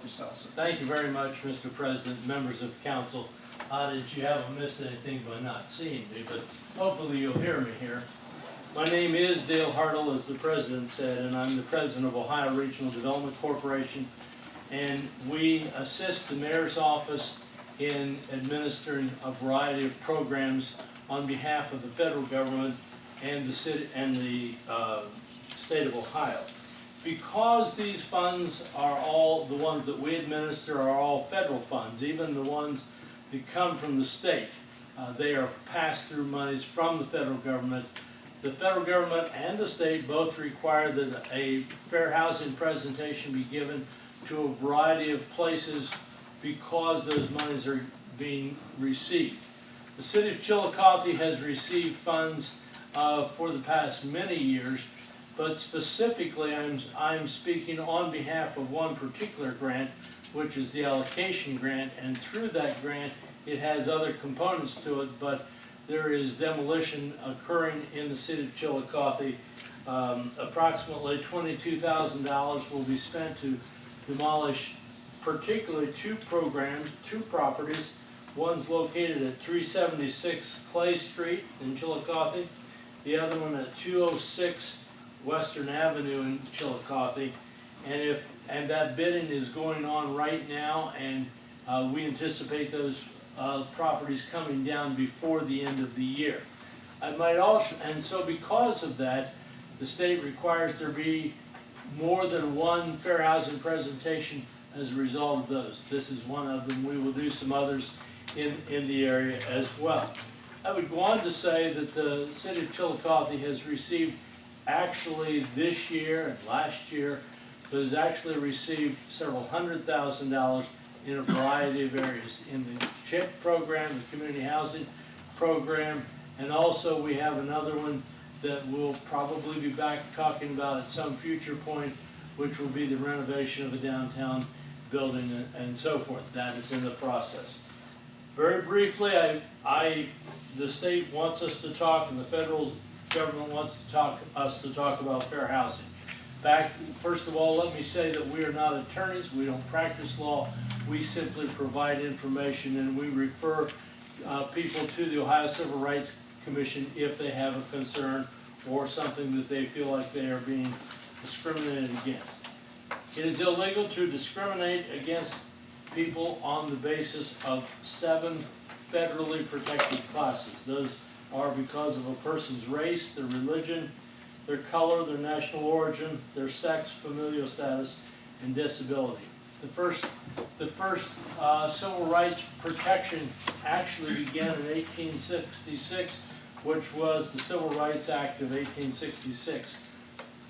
yourself, sir. Thank you very much, Mr. President, members of council. That you haven't missed anything by not seeing me, but hopefully you'll hear me here. My name is Dale Hartle, as the president said, and I'm the president of Ohio Regional Development Corporation. And we assist the mayor's office in administering a variety of programs on behalf of the federal government and the city and the state of Ohio. Because these funds are all, the ones that we administer are all federal funds, even the ones that come from the state, they are pass-through monies from the federal government. The federal government and the state both require that a fair housing presentation be given to a variety of places because those monies are being received. The city of Chillicothe has received funds for the past many years, but specifically I'm speaking on behalf of one particular grant, which is the allocation grant, and through that grant it has other components to it, but there is demolition occurring in the city of Chillicothe. Approximately $22,000 will be spent to demolish particularly two properties. One's located at 376 Clay Street in Chillicothe, the other one at 206 Western Avenue in Chillicothe, and that bidding is going on right now, and we anticipate those properties coming down before the end of the year. I might also, and so because of that, the state requires there be more than one fair housing presentation as a result of those. This is one of them. We will do some others in the area as well. I would go on to say that the city of Chillicothe has received, actually this year and last year, has actually received several $100,000 in a variety of areas, in the CHIP program, the community housing program, and also we have another one that we'll probably be back talking about at some future point, which will be the renovation of a downtown building and so forth. That is in the process. Very briefly, the state wants us to talk, and the federal government wants us to talk about fair housing. First of all, let me say that we are not attorneys. We don't practice law. We simply provide information, and we refer people to the Ohio Civil Rights Commission if they have a concern or something that they feel like they are being discriminated against. It is illegal to discriminate against people on the basis of 7 federally protected classes. Those are because of a person's race, their religion, their color, their national origin, their sex, familial status, and disability. The first civil rights protection actually began in 1866, which was the Civil Rights Act of 1866.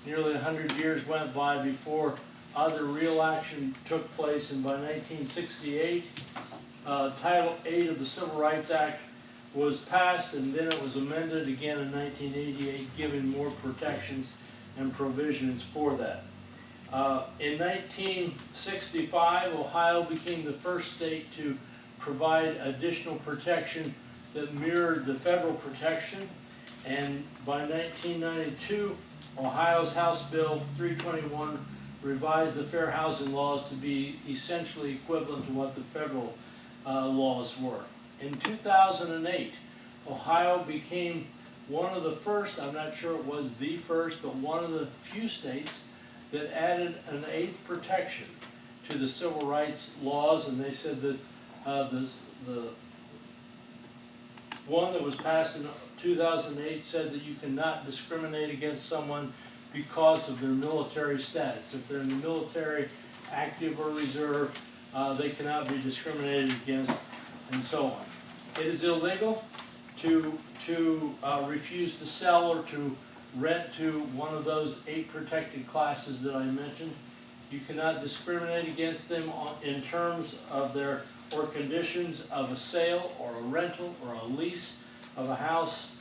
Nearly 100 years went by before other real action took place, and by 1968, Title 8 of the Civil Rights Act was passed, and then it was amended again in 1988, giving more protections and provisions for that. In 1965, Ohio became the first state to provide additional protection that mirrored the federal protection, and by 1992, Ohio's House Bill 321 revised the fair housing laws to be essentially equivalent to what the federal laws were. In 2008, Ohio became one of the first, I'm not sure it was the first, but one of the few states that added an 8th protection to the civil rights laws, and they said that the one that was passed in 2008 said that you cannot discriminate against someone because of their military status. If they're in the military, active or reserve, they cannot be discriminated against, and so on. It is illegal to refuse to sell or to rent to one of those 8 protected classes that I mentioned. You cannot discriminate against them in terms of their or conditions of a sale or a rental or a lease of a house,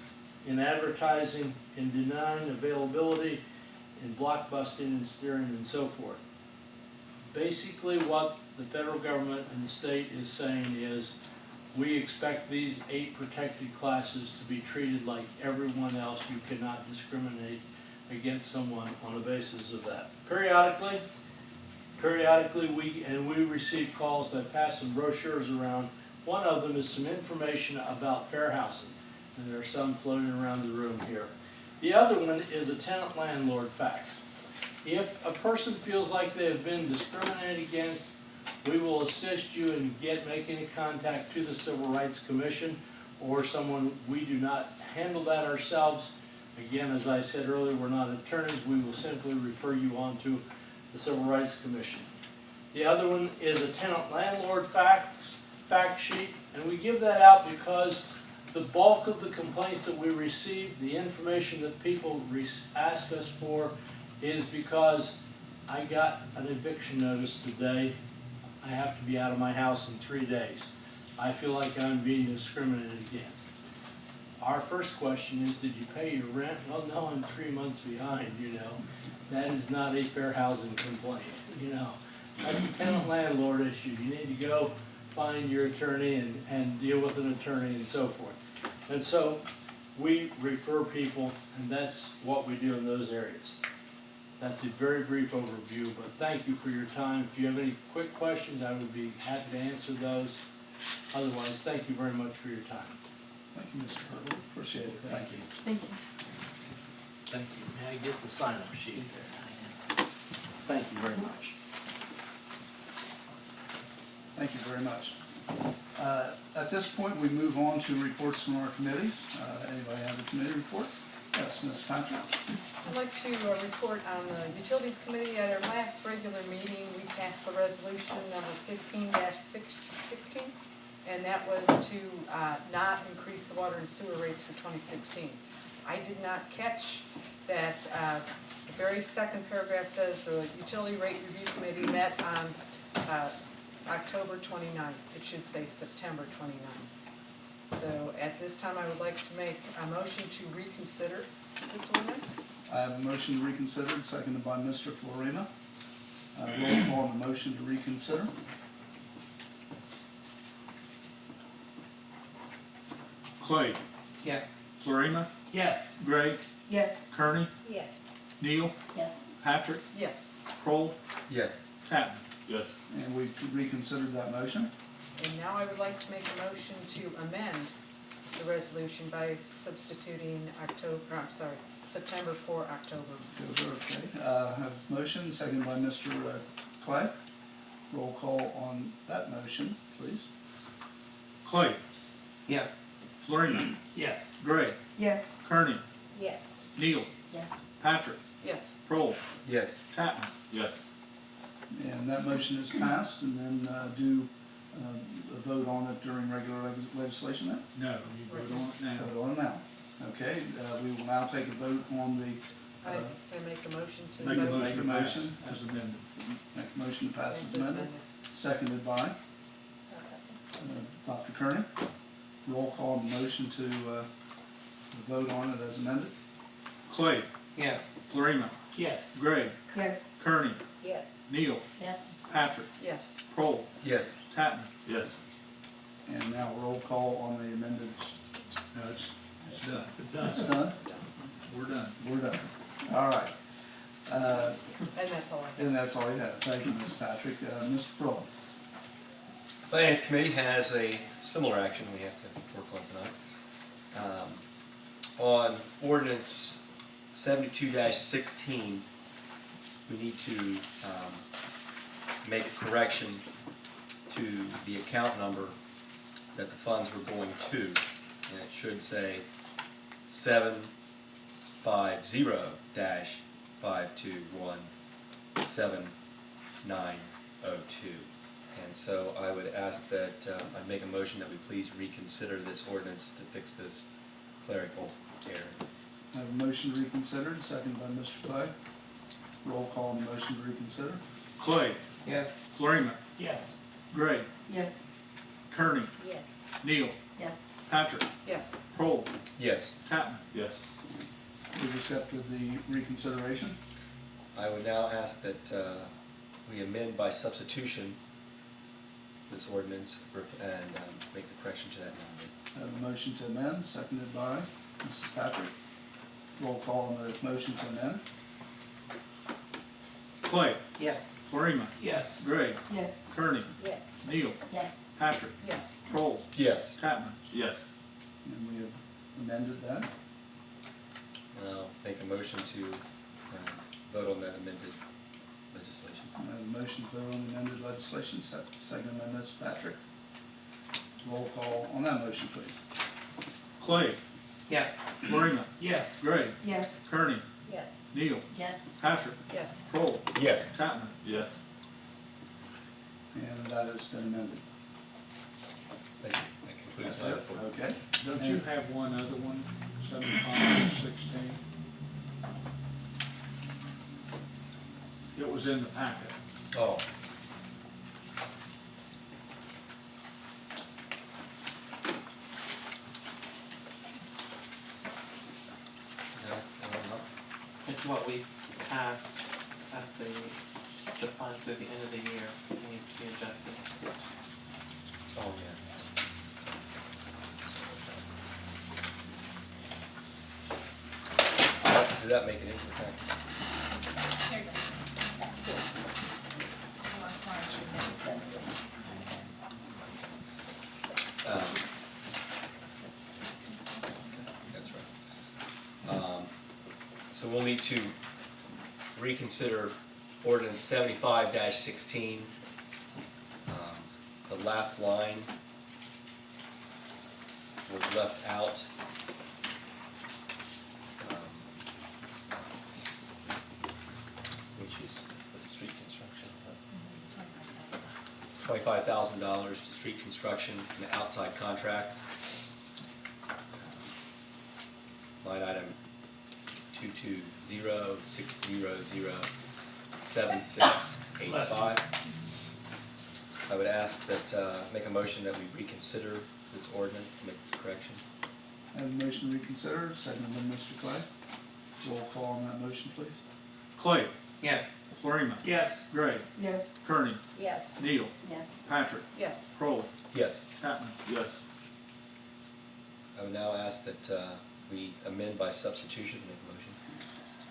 in advertising, in denying availability, in blockbusting and steering and so forth. Basically what the federal government and the state is saying is we expect these 8 protected classes to be treated like everyone else. You cannot discriminate against someone on the basis of that. Periodically, Periodically, we receive calls that pass some brochures around. One of them is some information about fair housing, and there are some floating around the room here. The other one is a tenant landlord fax. If a person feels like they have been discriminated against, we will assist you in making a contact to the Civil Rights Commission or someone. We do not handle that ourselves. Again, as I said earlier, we're not attorneys. We will simply refer you on to the Civil Rights Commission. The other one is a tenant landlord fact sheet, and we give that out because the bulk of the complaints that we receive, the information that people ask us for, is because I got an eviction notice today. I have to be out of my house in 3 days. I feel like I'm being discriminated against. Our first question is, did you pay your rent? Well, no, I'm 3 months behind, you know. That is not a fair housing complaint, you know. That's a tenant landlord issue. You need to go find your attorney and deal with an attorney and so forth. And so we refer people, and that's what we do in those areas. That's a very brief overview, but thank you for your time. If you have any quick questions, I would be happy to answer those. Otherwise, thank you very much for your time. Thank you, Mr. Hurdle. Appreciate it. Thank you. Thank you. Thank you. May I get the sign-up sheet there? Thank you very much. Thank you very much. At this point, we move on to reports from our committees. Anybody have a committee report? Yes, Ms. Patrick. I'd like to report on the Utilities Committee. At our last regular meeting, we passed the resolution number 15-16, and that was to not increase the water and sewer rates for 2016. I did not catch that the very second paragraph says the Utility Rate Review Committee met on October 29th. It should say September 29th. So at this time, I would like to make a motion to reconsider this ordinance. I have a motion to reconsider, seconded by Mr. Florina. Roll call on the motion to reconsider. Clay, Yes. Florina, Yes. Gray, Yes. Kearney, Yes. Neal, Yes. Patrick, Yes. Kroll, Yes. Tatman. Yes. And we've reconsidered that motion. And now I would like to make a motion to amend the resolution by substituting September for October. Okay. I have a motion, seconded by Mr. Clay. Roll call on that motion, please. Clay, Yes. Florina, Yes. Gray, Yes. Kearney, Yes. Neal, Yes. Patrick, Yes. Kroll, Yes. Tatman. Yes. And that motion is passed, and then do a vote on it during regular legislation then? No, you vote on it now. Vote on it now. Okay, we will now take a vote on the, I make a motion to Make a vote. Make a motion to motion. pass as amended. make a motion to pass as As amended, seconded by Dr. Kearney. Roll call on the motion to vote on it as amended. Clay, Yes. Florina, Yes. Gray, Yes. Kearney, Yes. Neal, Yes. Patrick, Yes. Kroll, Yes. Tatman. Yes. And now roll call on the amended. No, it's done. It's done? We're done. We're done. All right. And that's all I have. And that's all you have. Thank you, Ms. Patrick. Mr. Kroll. Finance Committee has a similar action we have to work on tonight. On ordinance 72-16, we need to make a correction to the account number that the funds were going to, and it should say 750-521-7902. And so I would ask that, I make a motion that we please reconsider this ordinance to fix this clerical error. I have a motion to reconsider, seconded by Mr. Clay. Roll call on the motion to reconsider. Clay, Yes. Florina, Yes. Gray, Yes. Kearney, Yes. Neal, Yes. Patrick, Yes. Kroll, Yes. Tatman. Yes. You've accepted the reconsideration. I would now ask that we amend by substitution this ordinance and make the correction to that number. I have a motion to amend, seconded by Mrs. Patrick. Roll call on the motion to amend. Clay, Yes. Florina, Yes. Gray, Yes. Kearney, Yes. Neal, Yes. Patrick, Yes. Kroll, Yes. Tatman. Yes. And we have amended that. And I'll make a motion to vote on that amended legislation. I have a motion to vote on the amended legislation, seconded by Ms. Patrick. Roll call on that motion, please. Clay, Yes. Florina, Yes. Gray, Yes. Kearney, Yes. Neal, Yes. Patrick, Yes. Kroll, Yes. Tatman. Yes. And that has been amended. That concludes That's my it, report. okay. Don't you have one other one, 75-16? It was in the packet. Oh. No, I don't know. It's what we passed at the fund through the end of the year, it needs to be adjusted. Oh, yeah. Did that make it into the packet? Here you go. That's good. Oh, I'm sorry, That's right. So we'll need to reconsider ordinance 75-16. The last line was left out. Which is, it's the street construction, is that? $25,000 to street construction and outside contracts. Line item 220-600-7685. I would ask that, make a motion that we reconsider this ordinance to make this correction. I have a motion to reconsider, seconded by Mr. Clay. Roll call on that motion, please. Clay, Yes. Florina, Yes. Gray, Yes. Kearney, Yes. Neal, Yes. Patrick, Yes. Kroll, Yes. Tatman. Yes. I would now ask that, we amend by substitution, make a motion.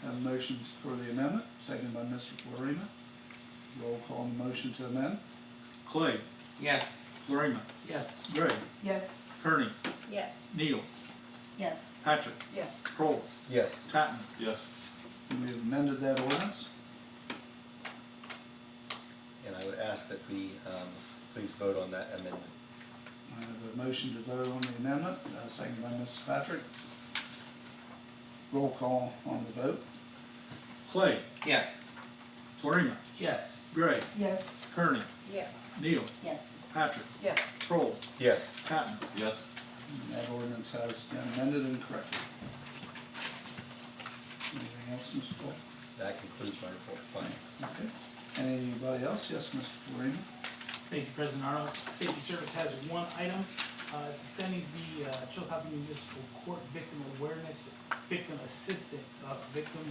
I have a motion for the amendment, seconded by Mr. Florina. Roll call on the motion to amend. Clay, Yes. Florina, Yes. Gray, Yes. Kearney, Yes. Neal, Yes. Patrick, Yes. Kroll, Yes. Tatman. Yes. And we have amended that ordinance. And I would ask that we, please vote on that amendment. I have a motion to vote on the amendment, seconded by Mrs. Patrick. Roll call on the vote. Clay, Yes. Florina, Yes. Gray, Yes. Kearney, Yes. Neal, Yes. Patrick, Yes. Kroll, Yes. Tatman. Yes. And that ordinance has been amended and corrected. Anything else, Mr. Cole? That concludes my report. Fine. Okay. Anybody else? Yes, Mr. Florina? Thank you, President Arnold. Safety Service has one item. It's extending the Chillicothe Municipal Court Victim Awareness, Victim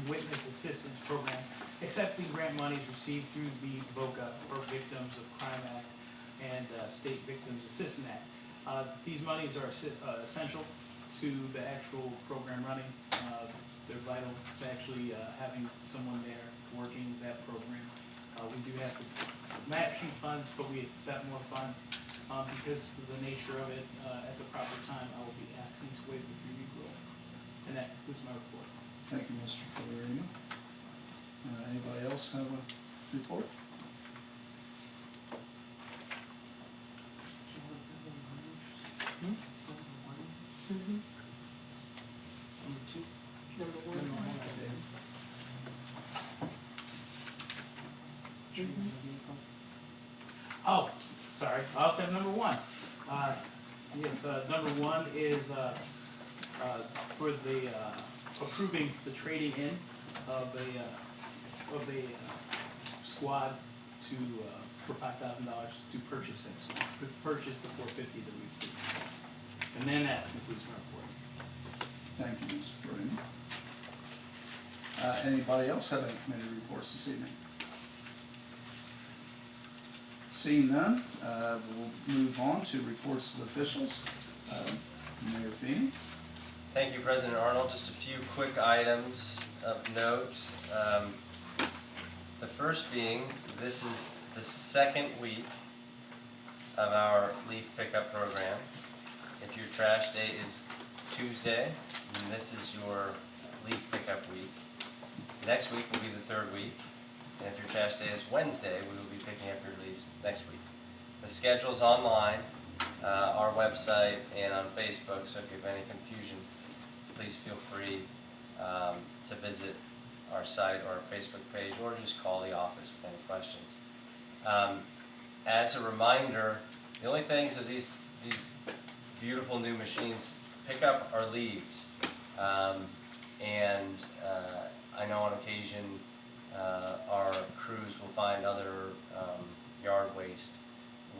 Witness Assistance Program, accepting grant monies received through the VOCA, or Victims of Crime Act, and State Victims Assistance Act. These monies are essential to the actual program running. They're vital to actually having someone there working that program. We do have to matching funds, but we accept more funds. Because of the nature of it, at the proper time, I will be asking to waive the 3-week rule. And that concludes my report. Thank you, Mr. Florina. Anybody else have a report? Number 2. Number one. Number 1, I did. Oh, sorry, I also have number 1. Yes, number 1 is for the approving the trading in of a squad to for $5,000 to purchase that squad, to purchase the 450 that we've used. And then that concludes my report. Thank you, Mr. Florina. Anybody else have any committee reports this evening? Seeing none, we'll move on to reports of officials. Mayor Feeney. Thank you, President Arnold. Just a few quick items of note. The first being, this is the second week of our leaf pickup program. If your trash day is Tuesday, then this is your leaf pickup week. Next week will be the third week. And if your trash day is Wednesday, we will be picking up your leaves next week. The schedule's online, our website, and on Facebook, so if you have any confusion, please feel free to visit our site or our Facebook page, or just call the office with any questions. As a reminder, the only things that these beautiful new machines pick up are leaves. I know on occasion our crews will find other yard waste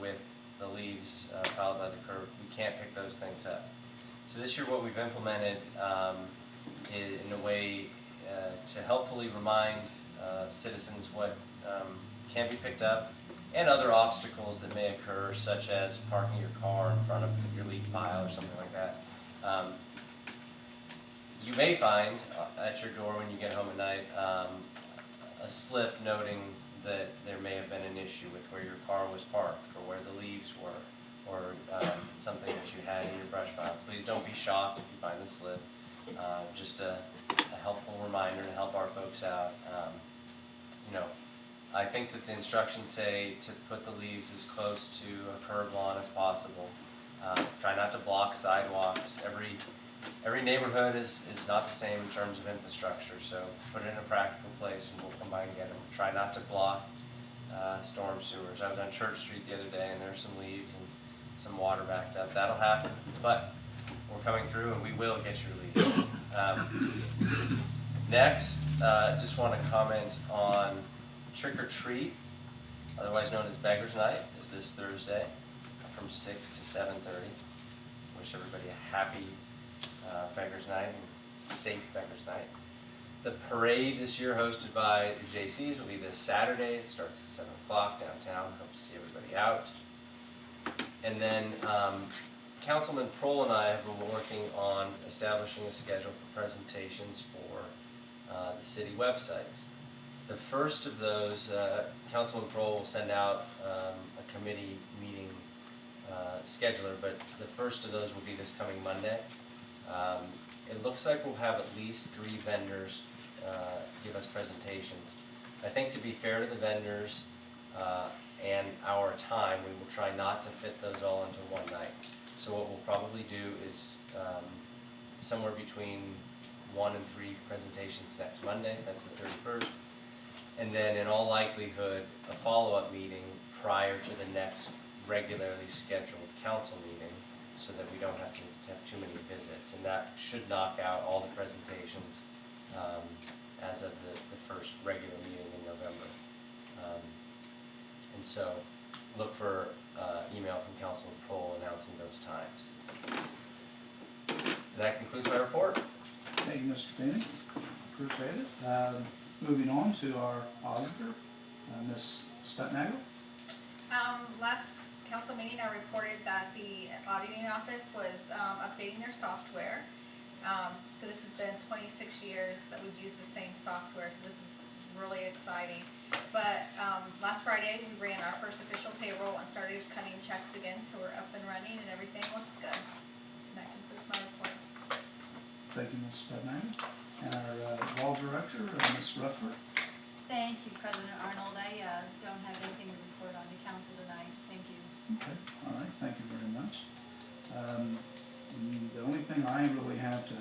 with the leaves piled by the curb. We can't pick those things up. So this year what we've implemented in a way to helpfully remind citizens what can be picked up and other obstacles that may occur, such as parking your car in front of your leaf pile or something like that. You may find at your door when you get home at night a slip noting that there may have been an issue with where your car was parked or where the leaves were, or something that you had in your brush pile. Please don't be shocked if you find the slip. Just a helpful reminder to help our folks out. I think that the instructions say to put the leaves as close to a curb lawn as possible. Try not to block sidewalks. Every neighborhood is not the same in terms of infrastructure, so put it in a practical place and we'll come by and get them. Try not to block storm sewers. I was on Church Street the other day and there's some leaves and some water backed up. That'll happen, but we're coming through and we will get your leaves. Next, just want to comment on Trick or Treat, otherwise known as Beggar's Night, is this Thursday from 6 to 7:30. Wish everybody a happy Beggar's Night and safe Beggar's Night. The parade this year, hosted by the JCs, will be this Saturday. It starts at 7 o'clock downtown. Hope to see everybody out. And then Councilman Prohl and I have been working on establishing a schedule for presentations for the city websites. The first of those, Councilman Prohl will send out a committee meeting scheduler, but the first of those will be this coming Monday. It looks like we'll have at least 3 vendors give us presentations. I think to be fair to the vendors and our time, we will try not to fit those all into one night. So what we'll probably do is somewhere between 1 and 3 presentations next Monday, that's the 31st. And then in all likelihood, a follow-up meeting prior to the next regularly scheduled council meeting so that we don't have to have too many visits. And that should knock out all the presentations as of the first regular meeting in November. And so look for email from Councilman Prohl announcing those times. And that concludes my report. Thank you, Mr. Feeney. Appreciate it. Moving on to our auditor, Ms. Stutnagle. Last council meeting, I reported that the auditing office was updating their software. So this has been 26 years that we've used the same software, so this is really exciting. But last Friday, we ran our first official payroll and started cutting checks again, so we're up and running and everything looks good. And that concludes my report. Thank you, Ms. Stutnagle. And our law director, Ms. Rufford. Thank you, President Arnold. I don't have anything to report on the council tonight. Thank you. Okay, all right, thank you very much. The only thing I really have to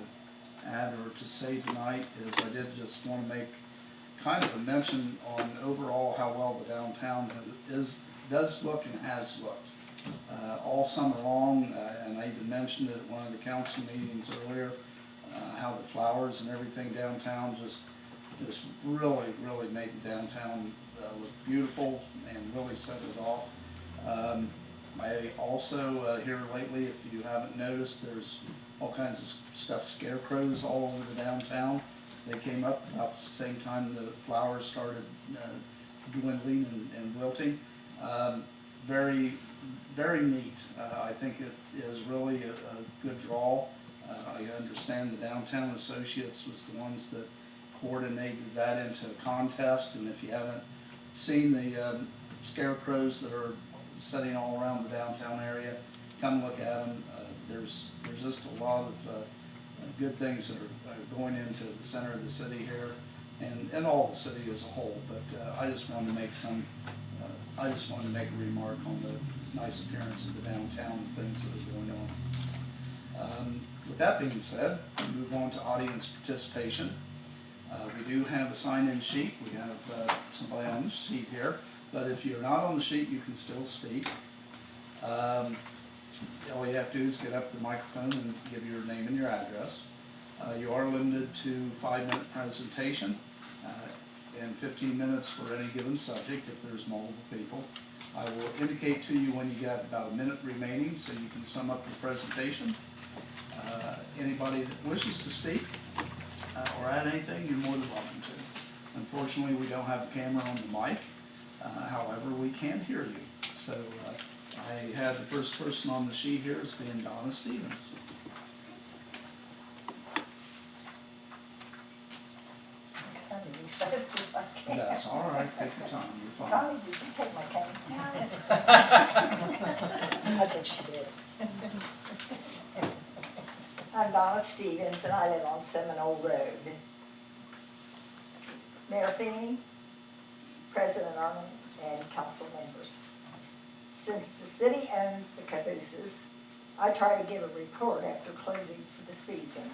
add or to say tonight is I did just want to make kind of a mention on overall how well the downtown does look and has looked. All summer long, and I even mentioned it at one of the council meetings earlier, how the flowers and everything downtown just really made the downtown look beautiful and really set it off. I also, here lately, if you haven't noticed, there's all kinds of stuffed scarecrows all over the downtown. They came up about the same time the flowers started dwindling and wilting. Very neat. I think it is really a good draw. I understand the Downtown Associates was the ones that coordinated that into a contest, and if you haven't seen the scarecrows that are sitting all around the downtown area, come look at them. There's just a lot of good things that are going into the center of the city here, and all the city as a whole. But I just wanted to make a remark on the nice appearance of the downtown and things that are going on. With that being said, we move on to audience participation. We do have a sign-in sheet. We have somebody on the sheet here, but if you're not on the sheet, you can still speak. All you have to do is get up to the microphone and give your name and your address. You are limited to 5-minute presentation and 15 minutes for any given subject if there's multiple people. I will indicate to you when you got about a minute remaining so you can sum up your presentation. Anybody that wishes to speak or add anything, you're more than welcome to. Unfortunately, we don't have a camera on the mic. However, we can hear you. So I have the first person on the sheet here as being Donna Stevens. Trying to be fast as I can. That's all right. Take your time. You're fine. Connie, did you take my cane? I think she did. I'm Donna Stevens, and I live on Seminole Road. Mayor Feeney, President Arnold, and council members. Since the city owns the cabooses, I try to give a report after closing for the season.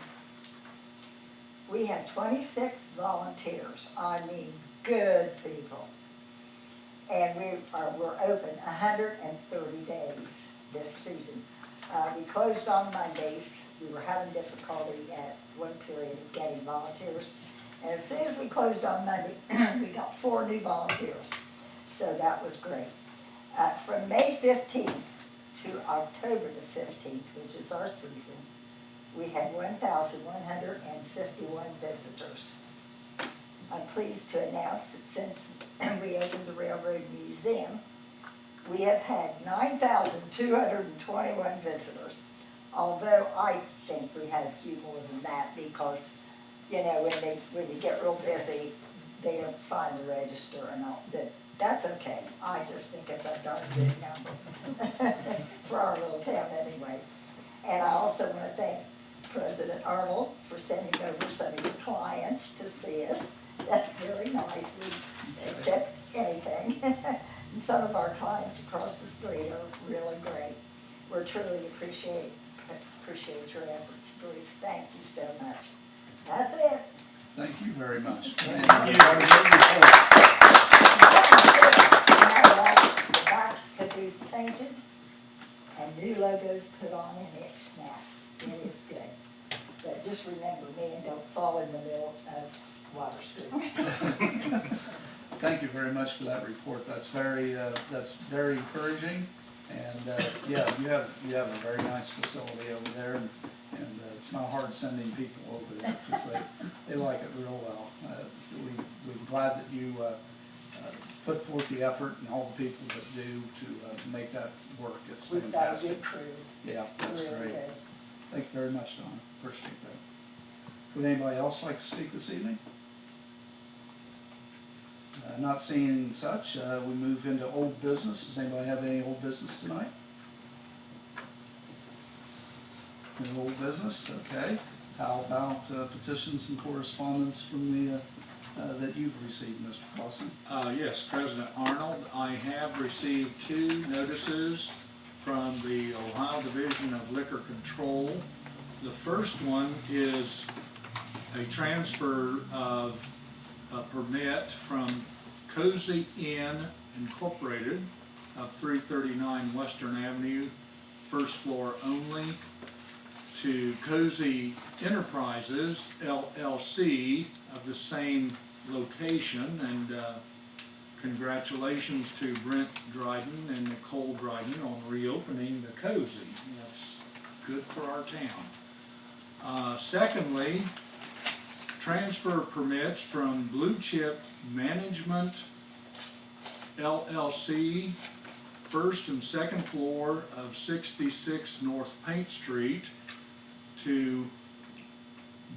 We have 26 volunteers, I mean good people. And we're open 130 days this season. We closed on Mondays. We were having difficulty at one period of getting volunteers. And as soon as we closed on Monday, we got 4 new volunteers. So that was great. From May 15th to October the 15th, which is our season, we had 1,151 visitors. I'm pleased to announce that since we opened the Railroad Museum, we have had 9,221 visitors. Although I think we had a few more than that because, you know, when you get real busy, they don't sign the register and all. But that's okay. I just think it's a darn good number for our little town anyway. And I also want to thank President Arnold for sending over some of your clients to see us. That's very nice. We accept anything. And some of our clients across the street are really great. We truly appreciate your efforts, Bruce. Thank you so much. That's it. Thank you very much. Thank And you. I like the back caboose painted and new logos put on and it snaps. It is good. But just remember me and don't fall in the middle of Water Street. Thank you very much for that report. That's very encouraging. And yeah, you have a very nice facility over there, and it's not hard sending people over there because they like it real well. We're glad that you put forth the effort and all the people that do to make that work. It's We've got a fantastic. good crew. Yeah, that's Really great. good. Thank you very much, Donna. Appreciate that. Would anybody else like to speak this evening? Not seeing such, we move into old business. Does anybody have any old business tonight? No old business, okay. How about petitions and correspondence from the that you've received, Mr. Clausen? Yes, President Arnold, I have received 2 notices from the Ohio Division of Liquor Control. The first one is a transfer of a permit from Cozy Inn Incorporated of 339 Western Avenue, first floor only, to Cozy Enterprises LLC of the same location, and congratulations to Brent Dryden and Nicole Dryden on reopening the Cozy. That's good for our town. Secondly, transfer permits from Blue Chip Management LLC, first and second floor of 66 North Paint Street, to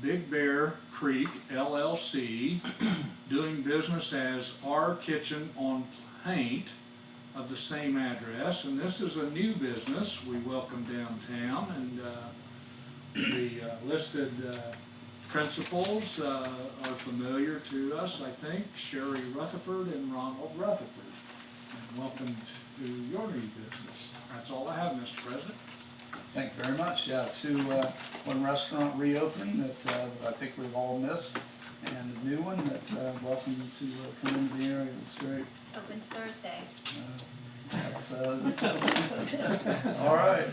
Big Bear Creek LLC, doing business as Our Kitchen on Paint of the same address. And this is a new business we welcome downtown, and the listed principals are familiar to us, I think, Sherry Rutherford and Ronald Rutherford. And welcome to your new business. That's all I have, Mr. President. Thank you very much. Yeah, one restaurant reopening that I think we've all missed, and a new one that welcome to come into the area. It's great. Opens Thursday. That's all right.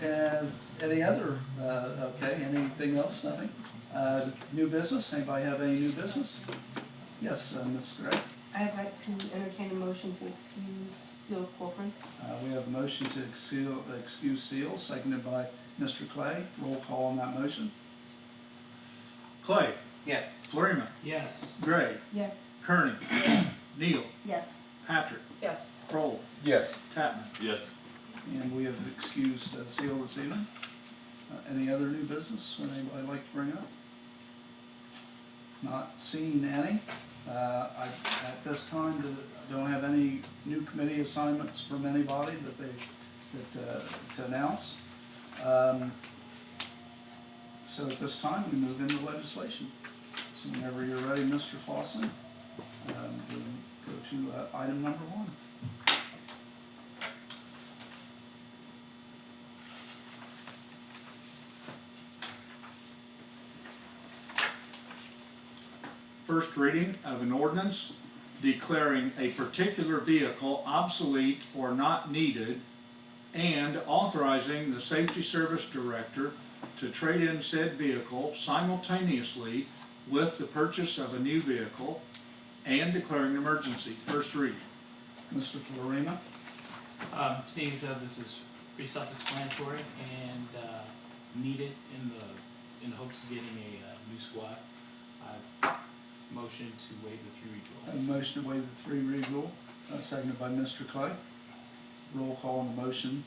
And any other, okay, anything else? Nothing? New business? Anybody have any new business? Yes, Ms. Gray. I'd like to entertain a motion to excuse Seal Corcoran. We have a motion to excuse Seal, seconded by Mr. Clay. Roll call on that motion. Clay. Yes. Florina. Yes. Gray. Yes. Kearney. Neal. Yes. Patrick. Yes. Kroll. Yes. Tatman. Yes. And we have excused Seal this evening. Any other new business that anybody like to bring up? Not seeing any. At this time, don't have any new committee assignments from anybody to announce. So at this time, we move into legislation. So whenever you're ready, Mr. Fossey, we'll go to item number 1. First reading of an ordinance declaring a particular vehicle obsolete or not needed and authorizing the Safety Service Director to trade in said vehicle simultaneously with the purchase of a new vehicle and declaring an emergency. First reading. Mr. Florina. Seeing as though this is pretty self-explanatory and needed in the hopes of getting a new squad, motion to waive the 3-read A rule. motion to waive the 3-read rule, seconded by Mr. Clay. Roll call on the motion.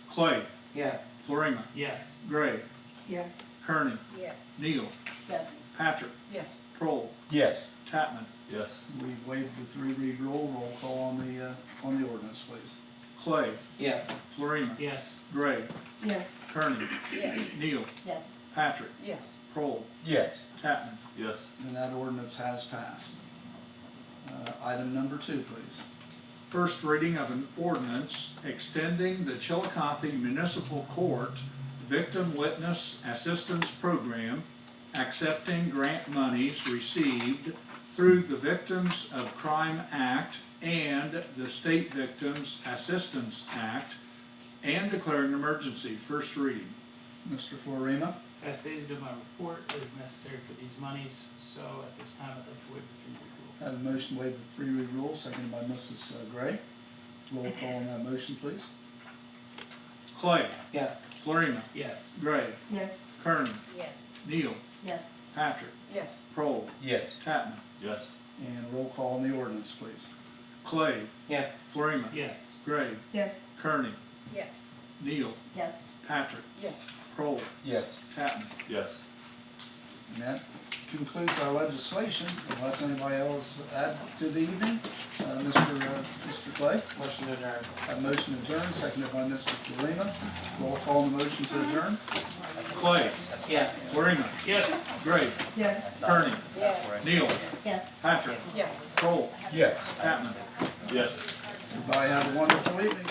Clay. Yes. Florina. Yes. Gray. Yes. Kearney. Yes. Neal. Yes. Patrick. Yes. Kroll. Yes. Tatman. Yes. We waived the 3-read rule. Roll call on the ordinance, please. Clay. Yes. Florina. Yes. Gray. Yes. Kearney. Yes. Neal. Yes. Patrick. Yes. Kroll. Yes. Tatman. Yes. And that ordinance has passed. Item number 2, please. First reading of an ordinance extending the Chillicothe Municipal Court Victim Witness Assistance Program, accepting grant monies received through the Victims of Crime Act and the State Victims Assistance Act, and declaring an emergency. First reading. Mr. Florina. As stated in my report, it is necessary for these monies, so at this time I'd like to waive the 3-read rule. Have a motion to waive the 3-read rule, seconded by Mrs. Gray. Roll call on that motion, please. Clay. Yes. Florina. Yes. Gray. Yes. Kearney. Yes. Neal. Yes. Patrick. Yes. Kroll. Yes. Tatman. Yes. And roll call on the ordinance, please. Clay. Yes. Florina. Yes. Gray. Yes. Kearney. Yes. Neal. Yes. Patrick. Yes. Kroll. Yes. Tatman. Yes. And that concludes our legislation, unless anybody else add to the evening. Mr. Clay. Motion to adjourn. A motion to adjourn, seconded by Mr. Florina. Roll call on the motion to adjourn. Clay. Yes. Florina. Yes. Gray. Yes. Kearney. Yes. Neal. Yes. Patrick. Yes. Kroll. Yes. Tatman. Yes. Everybody have a wonderful evening.